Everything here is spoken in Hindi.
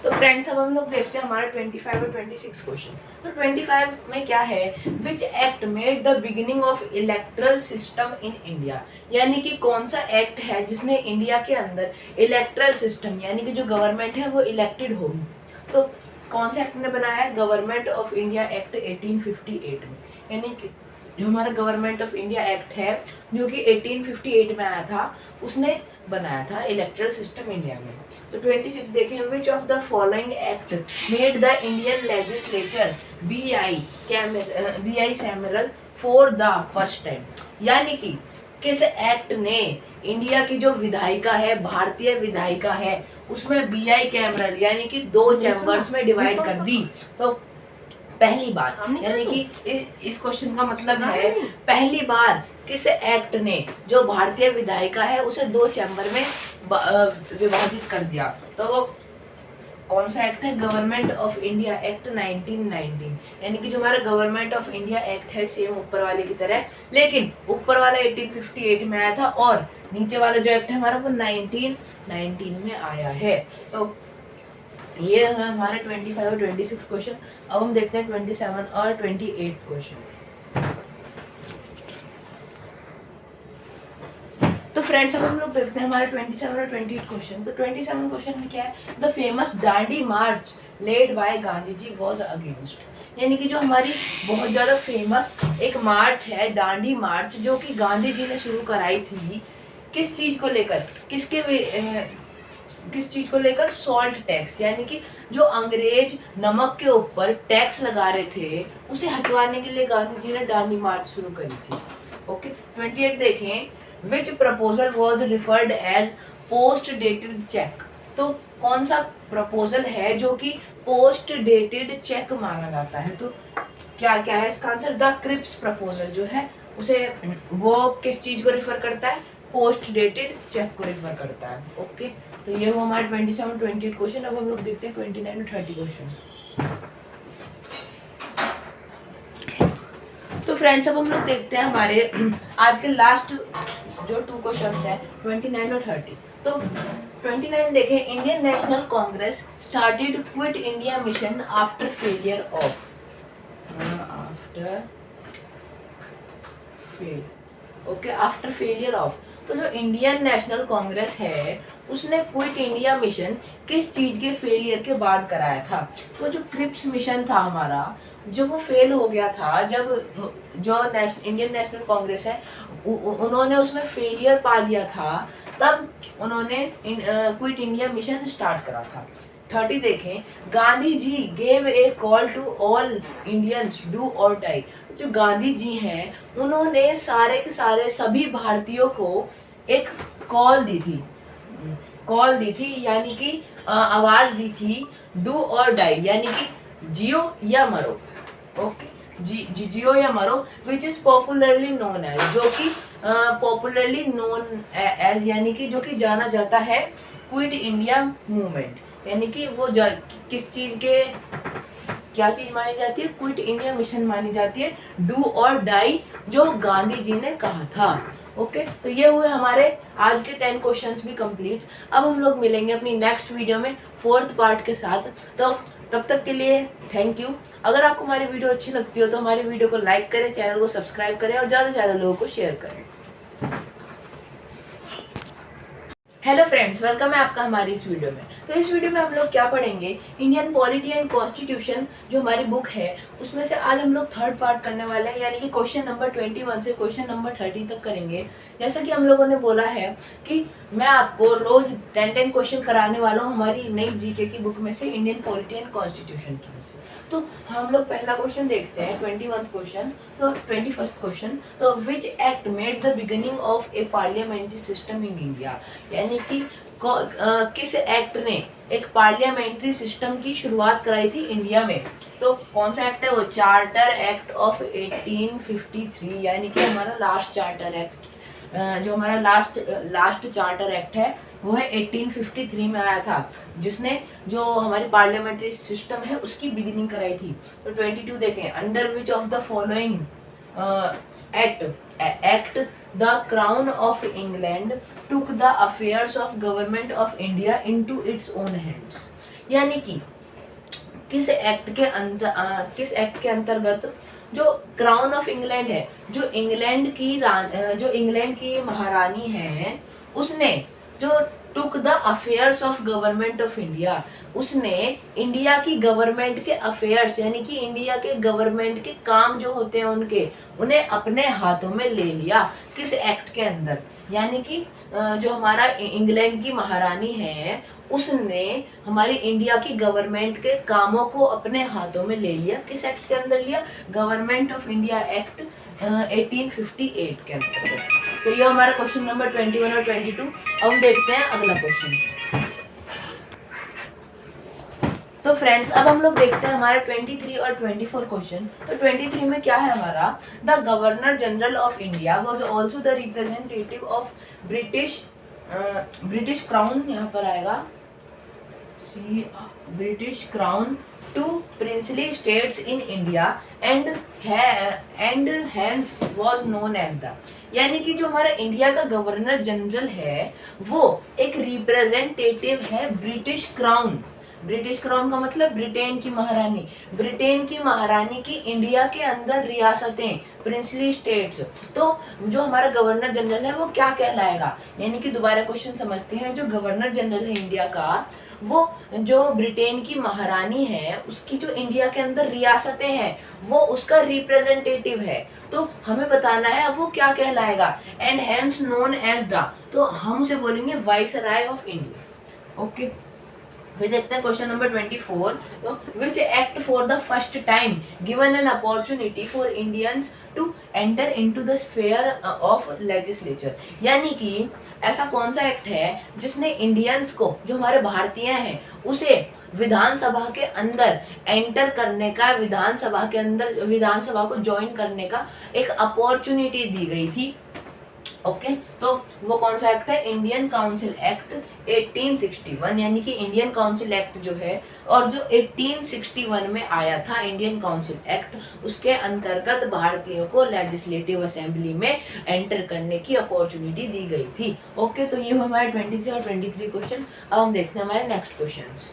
तो फ्रेंड्स अब हम लोग देखते हैं हमारे 25 और 26 क्वेश्चन। तो 25 में क्या है, which act made the beginning of electoral system in India, यानी कि कौन सा एक्ट है जिसने इंडिया के अंदर इलेक्ट्रल सिस्टम यानी कि जो गवर्नमेंट है वो इलेक्टेड होगी। तो कौन सा एक्ट ने बनाया है, गवर्नमेंट ऑफ इंडिया एक्ट 1858 में, यानी कि जो हमारा गवर्नमेंट ऑफ इंडिया एक्ट है जो कि 1858 में आया था, उसने बनाया था इलेक्ट्रल सिस्टम इंडिया में। तो 26 देखें, which of the following act made the Indian legislature bicameral for the first time, यानी कि किस एक्ट ने इंडिया की जो विधायिका है, भारतीय विधायिका है, उसमें बी आई कैमरल यानी कि 2 चैम्बर्स में डिवाइड कर दी। तो पहली बार, यानी कि इस क्वेश्चन का मतलब है पहली बार किस एक्ट ने जो भारतीय विधायिका है उसे 2 चैम्बर में विभाजित कर दिया। तो वो कौन सा एक्ट है, गवर्नमेंट ऑफ इंडिया एक्ट 1919, यानी कि जो हमारा गवर्नमेंट ऑफ इंडिया एक्ट है सेम ऊपर वाले की तरह, लेकिन ऊपर वाला 1858 में आया था और नीचे वाला जो एक्ट है हमारा वो 1919 में आया है। तो ये है हमारे 25 और 26 क्वेश्चन। अब हम देखते हैं 27 और 28 क्वेश्चन। तो फ्रेंड्स अब हम लोग देखते हैं हमारे 27 और 28 क्वेश्चन। तो 27 क्वेश्चन में क्या है, the famous Dandi march led by Gandhi ji was against, यानी कि जो हमारी बहुत ज़्यादा फेमस एक मार्च है दांडी मार्च जो कि गांधी जी ने शुरू कराई थी, किस चीज़ को लेकर, किस चीज को लेकर, सॉल्ट टैक्स, यानी कि जो अंग्रेज नमक के ऊपर टैक्स लगा रहे थे उसे हटवाने के लिए गांधी जी ने दांडी मार्च शुरू करी थी। ओके 28 देखें, which proposal was referred as post dated cheque, तो कौन सा प्रपोजल है जो कि पोस्ट डेटेड चेक माना जाता है। तो क्या क्या है इसका आंसर, द क्रिप्स प्रपोजल जो है उसे वो किस चीज को रिफर करता है, पोस्ट डेटेड चेक को रिफर करता है। ओके तो ये वो हमारे 27 28 क्वेश्चन। अब हम लोग देखते हैं 29 और 30 क्वेश्चन। तो फ्रेंड्स अब हम लोग देखते हैं हमारे आज के लास्ट जो 2 क्वेश्चंस हैं 29 और 30। तो 29 देखें, Indian national Congress started quit India mission after failure of, after failure of. तो जो इंडियन नेशनल कांग्रेस है उसने क्विट इंडिया मिशन किस चीज के फेलियर के बाद कराया था। तो जो क्रिप्स मिशन था हमारा, जो वो फेल हो गया था, जब जो इंडियन नेशनल कांग्रेस है उन्होंने उसमें फेलियर पा लिया था, तब उन्होंने क्विट इंडिया मिशन स्टार्ट करा था। 30 देखें, Gandhi ji gave a call to all Indians do or die, जो गांधी जी हैं उन्होंने सारे के सारे सभी भारतीयों को एक कॉल दी थी, यानी कि आवाज दी थी, डू और डाई, यानी कि जियो या मरो। ओके जियो या मरो, which is popularly known as, जो कि पॉपुलरली नोन एज, यानी कि जो कि जाना जाता है क्विट इंडिया मूवमेंट, यानी कि वो किस चीज के, क्या चीज मानी जाती है, क्विट इंडिया मिशन मानी जाती है, डू और डाई जो गांधी जी ने कहा था। ओके तो ये हुए हमारे आज के 10 क्वेश्चंस भी कंप्लीट। अब हम लोग मिलेंगे अपनी नेक्स्ट वीडियो में 4th पार्ट के साथ। तो तब तक के लिए थैंक यू। अगर आपको हमारी वीडियो अच्छी लगती हो तो हमारी वीडियो को लाइक करें, चैनल को सब्सक्राइब करें और ज़्यादा से ज़्यादा लोगों को शेयर करें। हेलो फ्रेंड्स, वेलकम है आपका हमारी इस वीडियो में। तो इस वीडियो में हम लोग क्या पढ़ेंगे, इंडियन पॉलिटी एंड कॉन्स्टिट्यूशन जो हमारी बुक है उसमें से आज हम लोग 3rd पार्ट करने वाले हैं, यानी कि क्वेश्चन नंबर 21 से क्वेश्चन नंबर 30 तक करेंगे। जैसा कि हम लोगों ने बोला है कि मैं आपको रोज 10 क्वेश्चन कराने वाला हूँ हमारी नई जीके की बुक में से, इंडियन पॉलिटी एंड कॉन्स्टिट्यूशन की में से। तो हम लोग पहला क्वेश्चन देखते हैं 21st क्वेश्चन। तो 21st क्वेश्चन, तो which act made the beginning of A parliamentary system in India, यानी कि किस एक्ट ने एक पार्लियामेंट्री सिस्टम की शुरुआत कराई थी इंडिया में। तो कौन सा एक्ट है वो, चार्टर एक्ट ऑफ 1853, यानी कि हमारा लास्ट चार्टर एक्ट, जो हमारा लास्ट चार्टर एक्ट है वो है 1853 में आया था, जिसने जो हमारी पार्लियामेंट्री सिस्टम है उसकी बिगिनिंग कराई थी। तो 22 देखें, under which of the following act the crown of England took the affairs of government of India into its own hands, यानी कि किस एक्ट के अंतर्गत जो क्राउन ऑफ इंग्लैंड है, जो इंग्लैंड की महारानी है, उसने जो took the affairs of government of India, उसने इंडिया की गवर्नमेंट के अफेयर्स यानी कि इंडिया के गवर्नमेंट के काम जो होते हैं उन्हें अपने हाथों में ले लिया। किस एक्ट के अंदर? यानी कि जो हमारा इंग्लैंड की महारानी है उसने हमारी इंडिया की गवर्नमेंट के कामों को अपने हाथों में ले लिया। किस एक्ट के अंदर लिया? गवर्नमेंट ऑफ इंडिया एक्ट 1858 के अंतर्गत। तो ये हमारा क्वेश्चन नंबर 21 और 22। अब हम देखते हैं अगला क्वेश्चन। तो फ्रेंड्स अब हम लोग देखते हैं हमारे 23 और 24 क्वेश्चन। तो 23 में क्या है हमारा? The governor general of India was also the representative of British crown, यहाँ पर आएगा British crown to princely states in India and hence was known as the, यानी कि जो हमारा इंडिया का गवर्नर जनरल है वो एक रिप्रेजेंटेटिव है ब्रिटिश क्राउन। ब्रिटिश क्राउन का मतलब ब्रिटेन की महारानी। ब्रिटेन की महारानी की इंडिया के अंदर रियासतें, प्रिंसली स्टेट्स। तो जो हमारा गवर्नर जनरल है वो क्या कहलाएगा? यानी कि दोबारा क्वेश्चन समझते हैं। जो गवर्नर जनरल है इंडिया का, वो जो ब्रिटेन की महारानी है उसकी जो इंडिया के अंदर रियासतें हैं वो उसका रिप्रेजेंटेटिव है। तो हमें बताना है अब वो क्या कहलाएगा। And hence known as the, तो हम उसे बोलेंगे वाइसराय ऑफ इंडिया। ओके, फिर देखते हैं क्वेश्चन नंबर 24। तो which act for the first time given an opportunity for Indians to enter into the sphere of legislature, यानी कि ऐसा कौन सा एक्ट है जिसने इंडियंस को, जो हमारे भारतीय हैं, उसे विधानसभा के अंदर एंटर करने का, विधानसभा को ज्वाइन करने का एक अपॉर्चुनिटी दी गई थी। ओके, तो वो कौन सा एक्ट है? इंडियन काउंसिल एक्ट 1861, यानी कि इंडियन काउंसिल एक्ट जो है, और जो 1861 में आया था इंडियन काउंसिल एक्ट, उसके अंतर्गत भारतीयों को लेजिस्लेटिव असेंबली में एंटर करने की अपॉर्चुनिटी दी गई थी। ओके, तो ये हमारे 23 और 23 क्वेश्चन। अब हम देखते हैं हमारे नेक्स्ट क्वेश्चंस।